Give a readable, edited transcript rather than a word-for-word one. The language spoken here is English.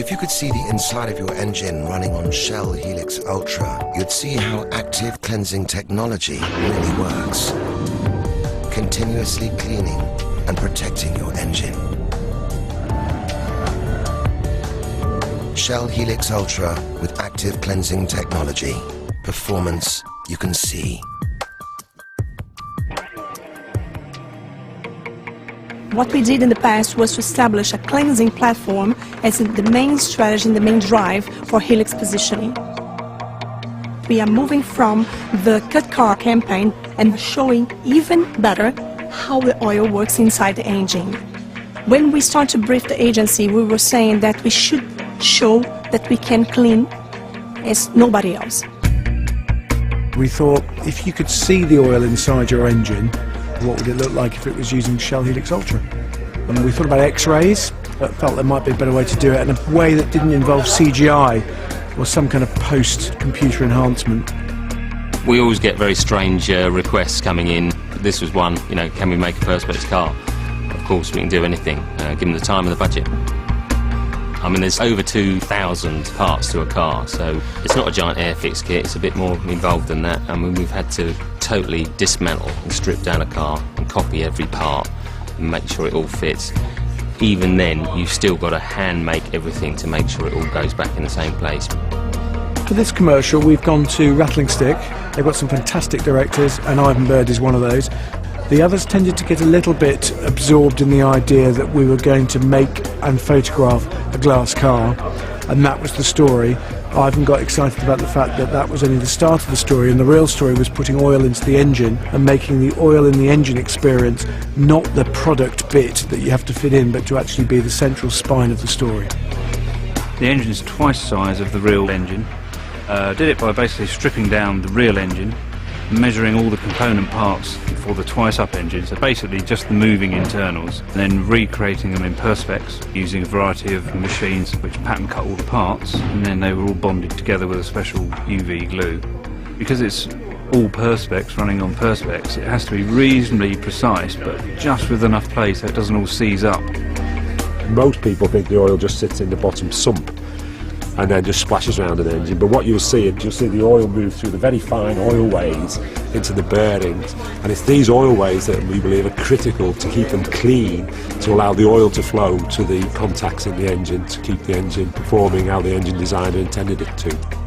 If you could see the inside of your engine running on Shell Helix Ultra, you'd see how active cleansing technology really works. Continuously cleaning and protecting your engine. Shell Helix Ultra with active cleansing technology. Performance you can see. What we did in the past was to establish a cleansing platform as the main strategy and the main drive for Helix positioning. We are moving from the cut car campaign and showing even better how the oil works inside the engine. When we start to brief the agency, we were saying that we should show that we can clean as nobody else. We thought if you could see the oil inside your engine, what would it look like if it was using Shell Helix Ultra? And we thought about X-rays, but felt there might be a better way to do it in a way that didn't involve CGI or some kind of post-computer enhancement. We always get very strange requests coming in. This was one, you know, can we make a Perspex car? Of course we can do anything, given the time and the budget. I mean, there's over 2,000 parts to a car, so it's not a giant Airfix kit, it's a bit more involved than that. I mean, we've had to totally dismantle and strip down a car and copy every part and make sure it all fits. Even then, you've still got to hand make everything to make sure it all goes back in the same place. For this commercial, we've gone to Rattling Stick. They've got some fantastic directors, and Ivan Bird is one of those. The others tended to get a little bit absorbed in the idea that we were going to make and photograph a glass car, and that was the story. Ivan got excited about the fact that that was only the start of the story, and the real story was putting oil into the engine and making the oil in the engine experience not the product bit that you have to fit in, but to actually be the central spine of the story. The engine is twice the size of the real engine. Did it by basically stripping down the real engine, measuring all the component parts for the twice-up engine, so basically just the moving internals, and then recreating them in Perspex using a variety of machines which pattern cut all the parts, and then they were all bonded together with a special UV glue. Because it's all Perspex running on Perspex, it has to be reasonably precise, but just with enough play so it doesn't all seize up. Most people think the oil just sits in the bottom sump and then just splashes around an engine, but what you'll see the oil move through the very fine oil ways into the bearings, and it's these oil ways that we believe are critical to keep them clean, to allow the oil to flow to the contacts in the engine, to keep the engine performing how the engine designer intended it to.